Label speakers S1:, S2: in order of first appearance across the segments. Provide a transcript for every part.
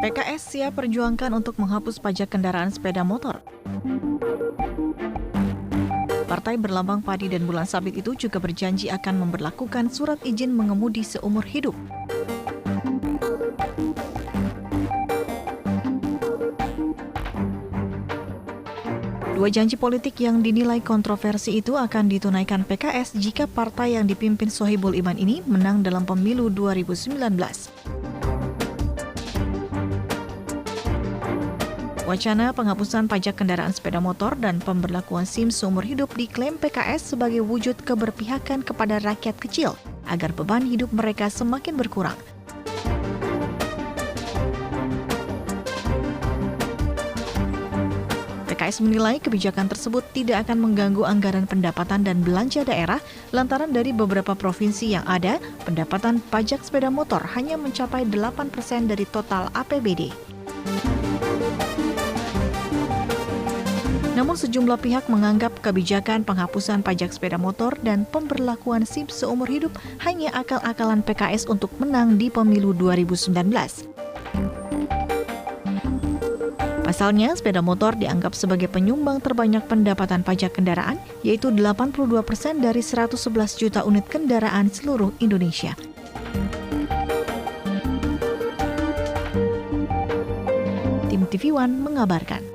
S1: PKS siap perjuangkan untuk menghapus pajak kendaraan sepeda motor. Partai berlambang padi dan bulan sabit itu juga berjanji akan memberlakukan surat izin mengemudi seumur hidup. Dua janji politik yang dinilai kontroversi itu akan ditunaikan PKS jika partai yang dipimpin Sohibul Iman ini menang dalam pemilu 2019. Wacana penghapusan pajak kendaraan sepeda motor dan pemberlakuan SIM seumur hidup diklaim PKS sebagai wujud keberpihakan kepada rakyat kecil agar beban hidup mereka semakin berkurang. PKS menilai kebijakan tersebut tidak akan mengganggu anggaran pendapatan dan belanja daerah lantaran dari beberapa provinsi yang ada, pendapatan pajak sepeda motor hanya mencapai 8% dari total APBD. Namun sejumlah pihak menganggap kebijakan penghapusan pajak sepeda motor dan pemberlakuan SIM seumur hidup hanya akal-akalan PKS untuk menang di pemilu 2019. Pasalnya, sepeda motor dianggap sebagai penyumbang terbanyak pendapatan pajak kendaraan, yaitu 82% dari 111 juta unit kendaraan seluruh Indonesia. Tim TV One mengabarkan.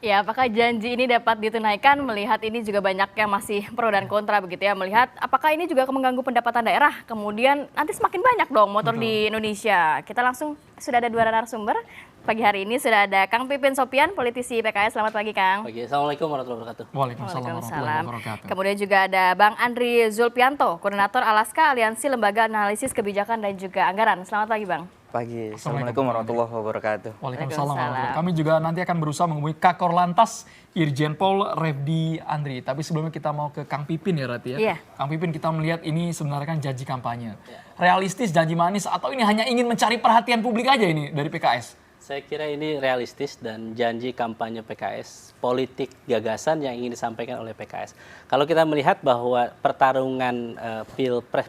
S2: Ya, apakah janji ini dapat ditunaikan? Melihat ini juga banyak yang masih pro dan kontra begitu ya. Melihat apakah ini juga akan mengganggu pendapatan daerah? Kemudian nanti semakin banyak dong motor di Indonesia. Kita langsung sudah ada dua narasumber. Pagi hari ini sudah ada Kang Pipin Sopian, politisi PKS. Selamat pagi, Kang.
S3: Pagi. Assalamualaikum warahmatullahi wabarakatuh.
S4: Waalaikumsalam warahmatullahi wabarakatuh.
S2: Kemudian juga ada Bang Andri Zulpianto, Koordinator Alaska Aliansi Lembaga Analisis Kebijakan dan juga Anggaran. Selamat pagi, Bang.
S5: Pagi. Assalamualaikum warahmatullahi wabarakatuh.
S4: Waalaikumsalam warahmatullahi. Kami juga nanti akan berusaha menghubungi Kakor Lantas Irjen Pol Refdi Andri. Tapi sebelumnya kita mau ke Kang Pipin ya, Rati ya.
S2: Iya.
S4: Kang Pipin, kita melihat ini sebenarnya kan janji kampanye. Realistis, janji manis, atau ini hanya ingin mencari perhatian publik aja ini dari PKS?
S3: Saya kira ini realistis dan janji kampanye PKS, politik gagasan yang ingin disampaikan oleh PKS. Kalau kita melihat bahwa pertarungan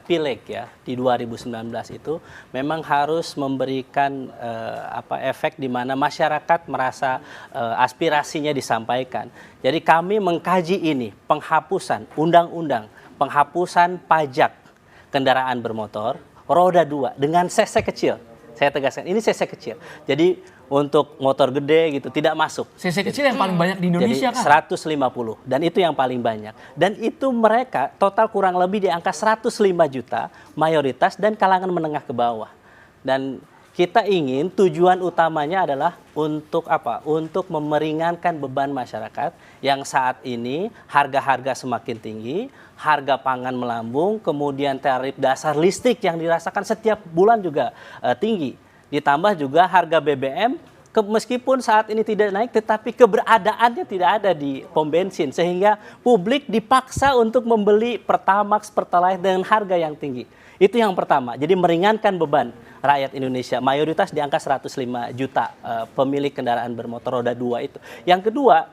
S3: Pileg ya di 2019 itu memang harus memberikan efek di mana masyarakat merasa aspirasinya disampaikan. Jadi kami mengkaji ini penghapusan undang-undang, penghapusan pajak kendaraan bermotor roda 2 dengan cc kecil. Saya tegaskan, ini cc kecil. Jadi untuk motor gede gitu tidak masuk.
S4: CC kecil yang paling banyak di Indonesia
S3: jadi,
S4: kan?
S3: 150 dan itu yang paling banyak. Dan itu mereka total kurang lebih di angka 105 juta mayoritas dan kalangan menengah ke bawah. Dan kita ingin tujuan utamanya adalah untuk apa? Untuk memeringankan beban masyarakat yang saat ini harga-harga semakin tinggi, harga pangan melambung, kemudian tarif dasar listrik yang dirasakan setiap bulan juga tinggi. Ditambah juga harga BBM meskipun saat ini tidak naik tetapi keberadaannya tidak ada di pom bensin sehingga publik dipaksa untuk membeli Pertamax, Pertalite dengan harga yang tinggi. Itu yang pertama. Jadi meringankan beban rakyat Indonesia. Mayoritas di angka 105 juta pemilik kendaraan bermotor roda 2 itu. Yang kedua,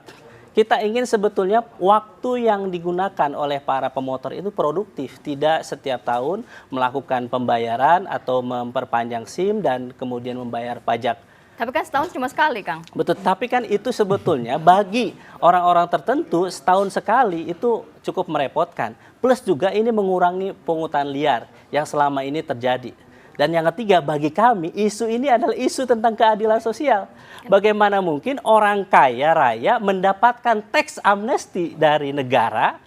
S3: kita ingin sebetulnya waktu yang digunakan oleh para pemotor itu produktif. Tidak setiap tahun melakukan pembayaran atau memperpanjang SIM dan kemudian membayar pajak.
S2: Tapi kan setahun cuma sekali, Kang.
S3: Betul, tapi kan itu sebetulnya bagi orang-orang tertentu setahun sekali itu cukup merepotkan. Plus juga ini mengurangi pungutan liar yang selama ini terjadi. Dan yang ketiga, bagi kami isu ini adalah isu tentang keadilan sosial. Bagaimana mungkin orang kaya raya mendapatkan teks amnesti dari negara,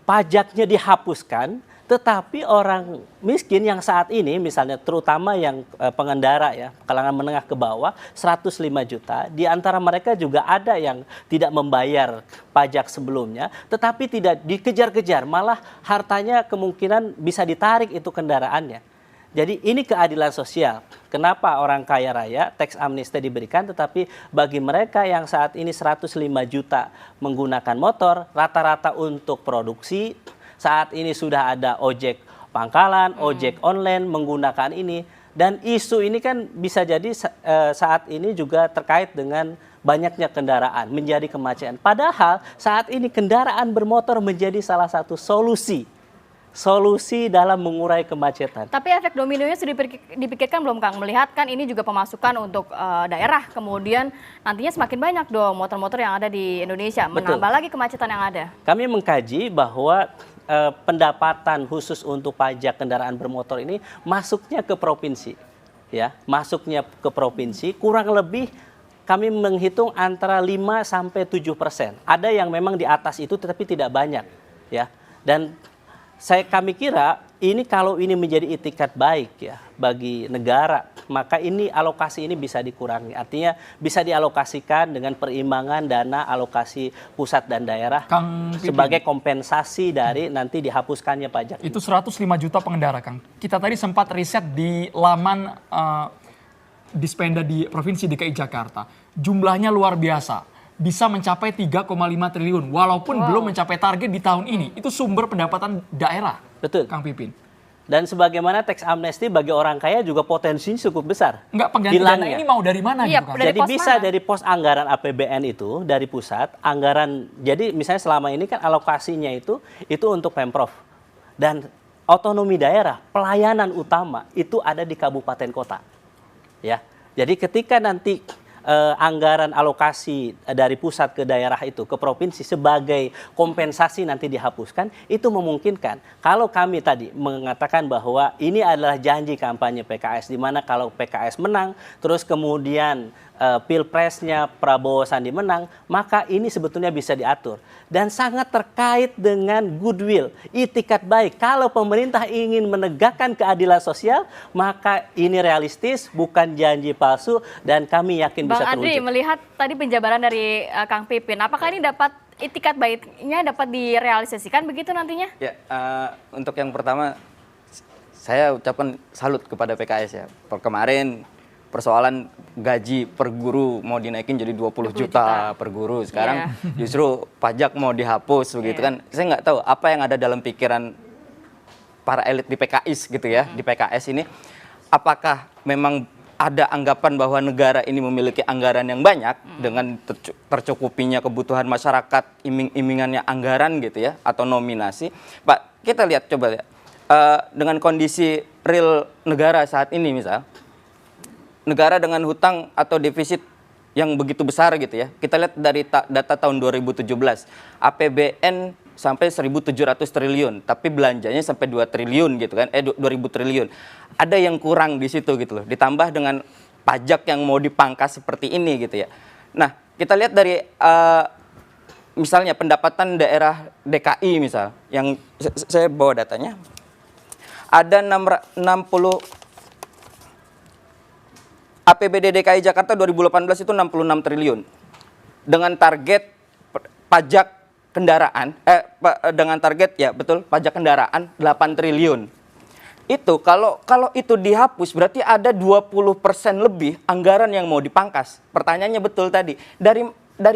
S3: pajaknya dihapuskan, tetapi orang miskin yang saat ini misalnya terutama yang pengendara ya, kalangan menengah ke bawah 105 juta, di antara mereka juga ada yang tidak membayar pajak sebelumnya, tetapi tidak dikejar-kejar, malah hartanya kemungkinan bisa ditarik itu kendaraannya. Jadi ini keadilan sosial. Kenapa orang kaya raya teks amnesti diberikan, tetapi bagi mereka yang saat ini 105 juta menggunakan motor, rata-rata untuk produksi, saat ini sudah ada ojek pangkalan, ojek online menggunakan ini. Dan isu ini kan bisa jadi saat ini juga terkait dengan banyaknya kendaraan menjadi kemacetan. Padahal saat ini kendaraan bermotor menjadi salah satu solusi dalam mengurai kemacetan.
S2: Tapi efek dominonya sudah dipikirkan belum Kang? Melihat kan ini juga pemasukan untuk daerah, kemudian nantinya semakin banyak dong motor-motor yang ada di Indonesia, menambah lagi kemacetan yang ada.
S3: Kami mengkaji bahwa pendapatan khusus untuk pajak kendaraan bermotor ini masuknya ke provinsi, ya, masuknya ke provinsi kurang lebih kami menghitung antara 5 sampai 7%. Ada yang memang di atas itu tetapi tidak banyak, ya. Dan kami kira ini kalau ini menjadi itikat baik ya bagi negara, maka ini alokasi ini bisa dikurangi. Artinya bisa dialokasikan dengan perimbangan dana alokasi pusat dan daerah sebagai kompensasi dari nanti dihapuskannya pajak.
S4: Itu 105 juta pengendara, Kang. Kita tadi sempat riset di laman Dispenda di Provinsi DKI Jakarta. Jumlahnya luar biasa. Bisa mencapai 3,5 triliun walaupun belum mencapai target di tahun ini. Itu sumber pendapatan daerah.
S3: Betul.
S4: Kang Pipin.
S3: Dan sebagaimana teks amnesti bagi orang kaya juga potensinya cukup besar.
S4: Enggak, pengganti dana ini mau dari mana
S2: Iya,
S4: gitu, Kang?
S3: Jadi bisa mana? Dari pos anggaran APBN itu dari pusat, anggaran. Jadi misalnya selama ini kan alokasinya itu untuk Pemprov. Dan otonomi daerah, pelayanan utama itu ada di kabupaten kota. Ya. Jadi ketika nanti anggaran alokasi dari pusat ke daerah itu ke provinsi sebagai kompensasi nanti dihapuskan, itu memungkinkan. Kalau kami tadi mengatakan bahwa ini adalah janji kampanye PKS, di mana kalau PKS menang terus kemudian pilpresnya Prabowo Sandi menang, maka ini sebetulnya bisa diatur dan sangat terkait dengan goodwill, itikat baik. Kalau pemerintah ingin menegakkan keadilan sosial, maka ini realistis, bukan janji palsu, dan kami yakin bisa terwujud.
S2: Bang Andri, melihat tadi penjabaran dari Kang Pipin, apakah ini dapat itikat baiknya dapat direalisasikan begitu nantinya?
S5: Ya, untuk yang pertama saya ucapkan salut kepada PKS ya. Kemarin persoalan gaji per guru mau dinaikin jadi 20 juta per guru. Sekarang justru pajak mau dihapus begitu kan. Saya nggak tahu apa yang ada dalam pikiran para elit di PKS gitu ya, di PKS ini. Apakah memang ada anggapan bahwa negara ini memiliki anggaran yang banyak dengan tercukupinya kebutuhan masyarakat, iming-imingannya anggaran gitu ya, atau nominasi. Pak, kita lihat coba ya, dengan kondisi real negara saat ini misal, negara dengan hutang atau defisit yang begitu besar gitu ya. Kita lihat dari data tahun 2017, APBN sampai 1.700 triliun, tapi belanjanya sampai 2 triliun gitu kan, 2.000 triliun. Ada yang kurang di situ gitu loh, ditambah dengan pajak yang mau dipangkas seperti ini gitu ya. Nah, kita lihat dari misalnya pendapatan daerah DKI misal, yang saya bawa datanya, ada 60 APBD DKI Jakarta 2018 itu 66 triliun. Dengan target pajak kendaraan, dengan target ya betul, pajak kendaraan 8 triliun. Itu kalau itu dihapus berarti ada 20% lebih anggaran yang mau dipangkas. Pertanyaannya betul tadi, dari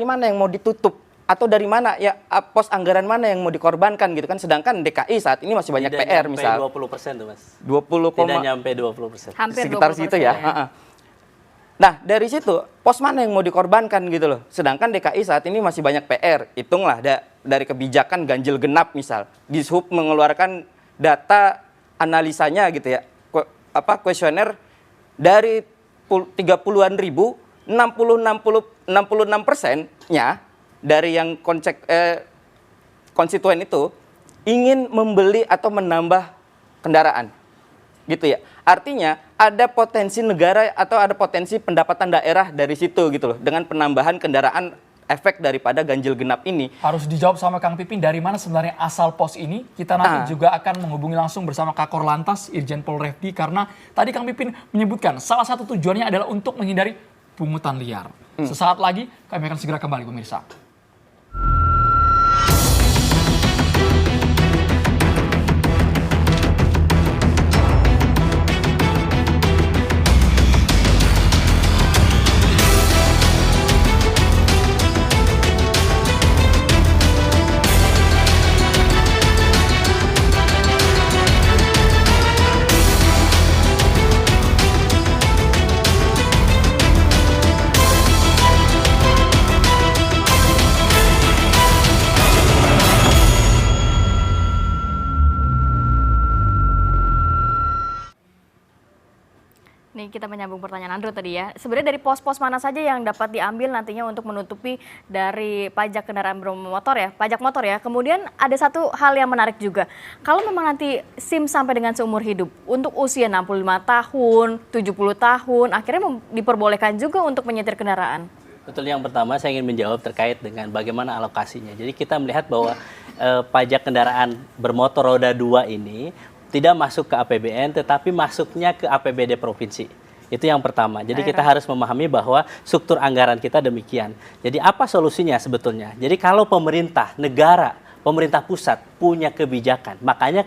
S5: mana yang mau ditutup? Atau dari mana ya pos anggaran mana yang mau dikorbankan gitu kan? Sedangkan DKI saat ini masih banyak PR misal.
S3: 20% tuh Mas.
S5: 20,
S3: tidak nyampe 20%.
S2: Hampir
S5: sekitar
S2: 20%,
S5: situ ya. Nah, dari situ pos mana yang mau dikorbankan gitu loh. Sedangkan DKI saat ini masih banyak PR. Hitunglah dari kebijakan ganjil genap misal. Dishub mengeluarkan data analisanya gitu ya. Kuesioner dari 30-an ribu, 66%-nya dari yang konstituen itu ingin membeli atau menambah kendaraan. Gitu ya. Artinya ada potensi negara atau ada potensi pendapatan daerah dari situ gitu loh. Dengan penambahan kendaraan, efek daripada ganjil genap ini.
S4: Harus dijawab sama Kang Pipin, dari mana sebenarnya asal pos ini? Kita nanti juga akan menghubungi langsung bersama Kakor Lantas Irjen Pol Refdi, karena tadi Kang Pipin menyebutkan salah satu tujuannya adalah untuk menghindari pungutan liar. Sesaat lagi kami akan segera kembali pemirsa.
S2: Nih kita menyambung pertanyaan Andrew tadi ya. Sebenarnya dari pos-pos mana saja yang dapat diambil nantinya untuk menutupi dari pajak kendaraan bermotor ya, pajak motor ya. Kemudian ada satu hal yang menarik juga. Kalau memang nanti SIM sampai dengan seumur hidup, untuk usia 65 tahun, 70 tahun, akhirnya diperbolehkan juga untuk menyetir kendaraan.
S3: Betul, yang pertama saya ingin menjawab terkait dengan bagaimana alokasinya. Jadi kita melihat bahwa pajak kendaraan bermotor roda 2 ini tidak masuk ke APBN, tetapi masuknya ke APBD provinsi. Itu yang pertama. Jadi kita harus memahami bahwa struktur anggaran kita demikian. Jadi apa solusinya sebetulnya? Jadi kalau pemerintah, negara, pemerintah pusat punya kebijakan, makanya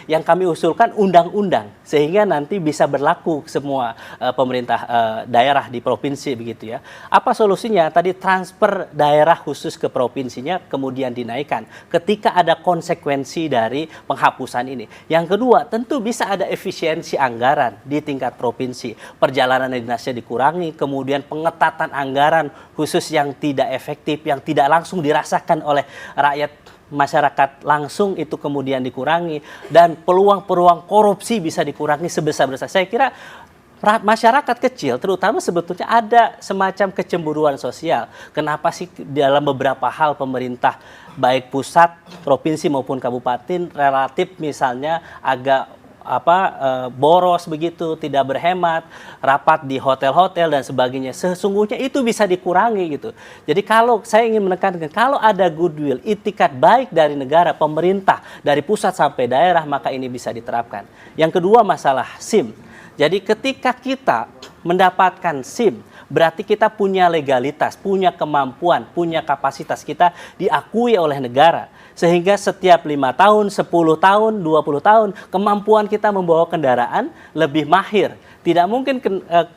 S3: yang kami usulkan undang-undang sehingga nanti bisa berlaku semua pemerintah daerah di provinsi begitu ya. Apa solusinya? Tadi transfer daerah khusus ke provinsinya kemudian dinaikkan ketika ada konsekuensi dari penghapusan ini. Yang kedua, tentu bisa ada efisiensi anggaran di tingkat provinsi. Perjalanan dinasnya dikurangi, kemudian pengetatan anggaran khusus yang tidak efektif, yang tidak langsung dirasakan oleh rakyat masyarakat langsung itu kemudian dikurangi, dan peluang-peluang korupsi bisa dikurangi sebesar-besar. Saya kira masyarakat kecil terutama sebetulnya ada semacam kecemburuan sosial. Kenapa sih dalam beberapa hal pemerintah baik pusat, provinsi maupun kabupaten relatif misalnya agak boros begitu, tidak berhemat, rapat di hotel-hotel dan sebagainya. Sesungguhnya itu bisa dikurangi gitu. Jadi kalau saya ingin menekankan, kalau ada goodwill, itikat baik dari negara, pemerintah, dari pusat sampai daerah, maka ini bisa diterapkan. Yang kedua, masalah SIM. Jadi ketika kita mendapatkan SIM, berarti kita punya legalitas, punya kemampuan, punya kapasitas, kita diakui oleh negara. Sehingga setiap 5 tahun, 10 tahun, 20 tahun, kemampuan kita membawa kendaraan lebih mahir. Tidak mungkin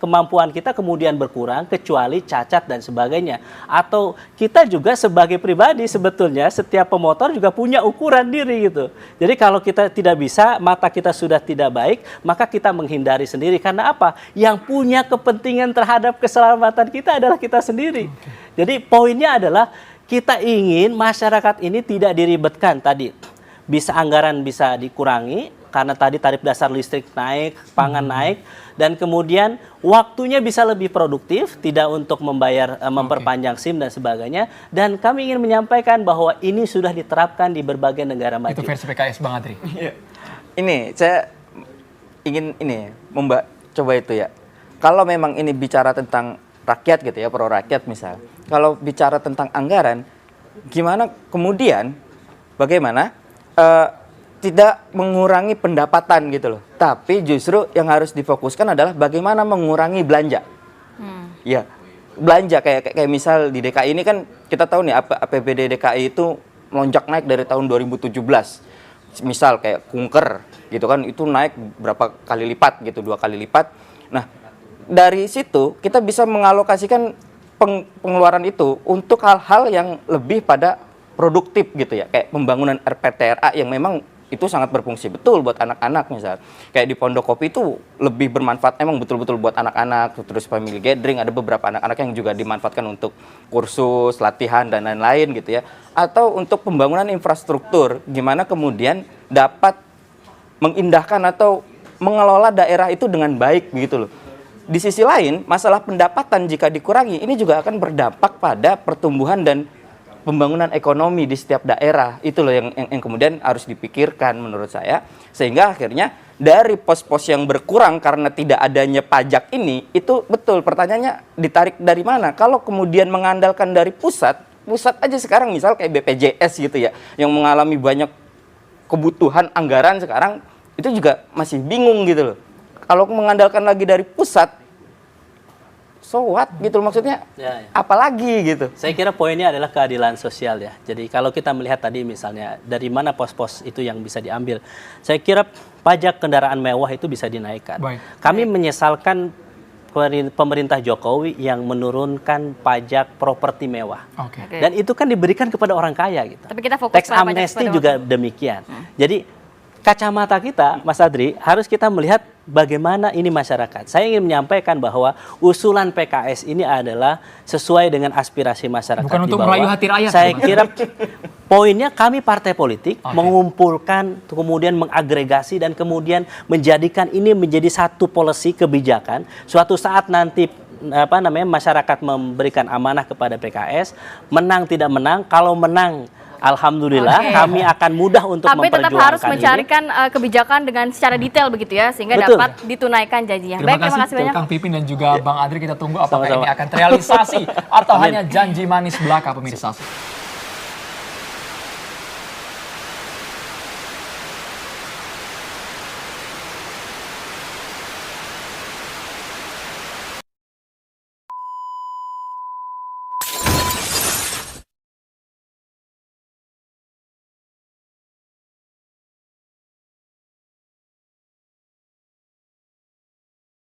S3: kemampuan kita kemudian berkurang kecuali cacat dan sebagainya. Atau kita juga sebagai pribadi sebetulnya setiap pemotor juga punya ukuran diri gitu. Jadi kalau kita tidak bisa, mata kita sudah tidak baik, maka kita menghindari sendiri. Karena apa? Yang punya kepentingan terhadap keselamatan kita adalah kita sendiri. Jadi poinnya adalah kita ingin masyarakat ini tidak diribetkan tadi. Bisa anggaran bisa dikurangi karena tadi tarif dasar listrik naik, pangan naik, dan kemudian waktunya bisa lebih produktif, tidak untuk memperpanjang SIM dan sebagainya. Dan kami ingin menyampaikan bahwa ini sudah diterapkan di berbagai negara maju.
S4: Itu versi PKS, Bang Adri.
S5: Ini saya ingin coba itu ya. Kalau memang ini bicara tentang rakyat gitu ya, pro rakyat misal. Kalau bicara tentang anggaran, gimana kemudian bagaimana tidak mengurangi pendapatan gitu loh. Tapi justru yang harus difokuskan adalah bagaimana mengurangi belanja. Ya, belanja kayak misal di DKI ini kan kita tahu nih APBD DKI itu melonjak naik dari tahun 2017. Misal kayak kunker gitu kan, itu naik berapa kali lipat gitu, 2 kali lipat. Nah, dari situ kita bisa mengalokasikan pengeluaran itu untuk hal-hal yang lebih pada produktif gitu ya, kayak pembangunan RPTRA yang memang itu sangat berfungsi betul buat anak-anak misal. Kayak di Pondok Kopi itu lebih bermanfaat emang betul-betul buat anak-anak, terus family gathering, ada beberapa anak-anak yang juga dimanfaatkan untuk kursus, latihan dan lain-lain gitu ya. Atau untuk pembangunan infrastruktur, gimana kemudian dapat mengindahkan atau mengelola daerah itu dengan baik gitu loh. Di sisi lain, masalah pendapatan jika dikurangi, ini juga akan berdampak pada pertumbuhan dan pembangunan ekonomi di setiap daerah. Itu loh yang kemudian harus dipikirkan menurut saya. Sehingga akhirnya dari pos-pos yang berkurang karena tidak adanya pajak ini, itu betul pertanyaannya ditarik dari mana? Kalau kemudian mengandalkan dari pusat aja sekarang misal kayak BPJS gitu ya, yang mengalami banyak kebutuhan anggaran sekarang, itu juga masih bingung gitu loh. Kalau mengandalkan lagi dari pusat, so what gitu maksudnya, apalagi gitu.
S3: Saya kira poinnya adalah keadilan sosial ya. Jadi kalau kita melihat tadi misalnya dari mana pos-pos itu yang bisa diambil, saya kira pajak kendaraan mewah itu bisa dinaikkan. Kami menyesalkan pemerintah Jokowi yang menurunkan pajak properti mewah. Dan itu kan diberikan kepada orang kaya gitu.
S2: Tapi kita fokus
S3: Tax amnesty juga demikian. Jadi kacamata kita, Mas Adri, harus kita melihat bagaimana ini masyarakat. Saya ingin menyampaikan bahwa usulan PKS ini adalah sesuai dengan aspirasi masyarakat.
S4: Bukan
S3: di
S4: untuk
S3: bawah.
S4: merayu hati rakyat.
S3: Saya kira poinnya kami partai politik mengumpulkan, kemudian mengagregasi dan kemudian menjadikan ini menjadi satu policy kebijakan. Suatu saat nanti masyarakat memberikan amanah kepada PKS, menang tidak menang, kalau menang alhamdulillah kami akan mudah untuk
S2: tapi tetap
S3: memperjuangkan
S2: harus mencarikan kebijakan dengan secara detail begitu ya, sehingga
S3: Betul.
S2: dapat ditunaikan janjinya.
S4: Terima
S2: Baik, terima kasih banyak.
S4: Kang Pipin dan juga Bang Adri, kita tunggu apakah
S3: Sama-sama.
S4: ini akan terrealisasi atau
S3: Amin.
S4: hanya janji manis belaka pemirsa.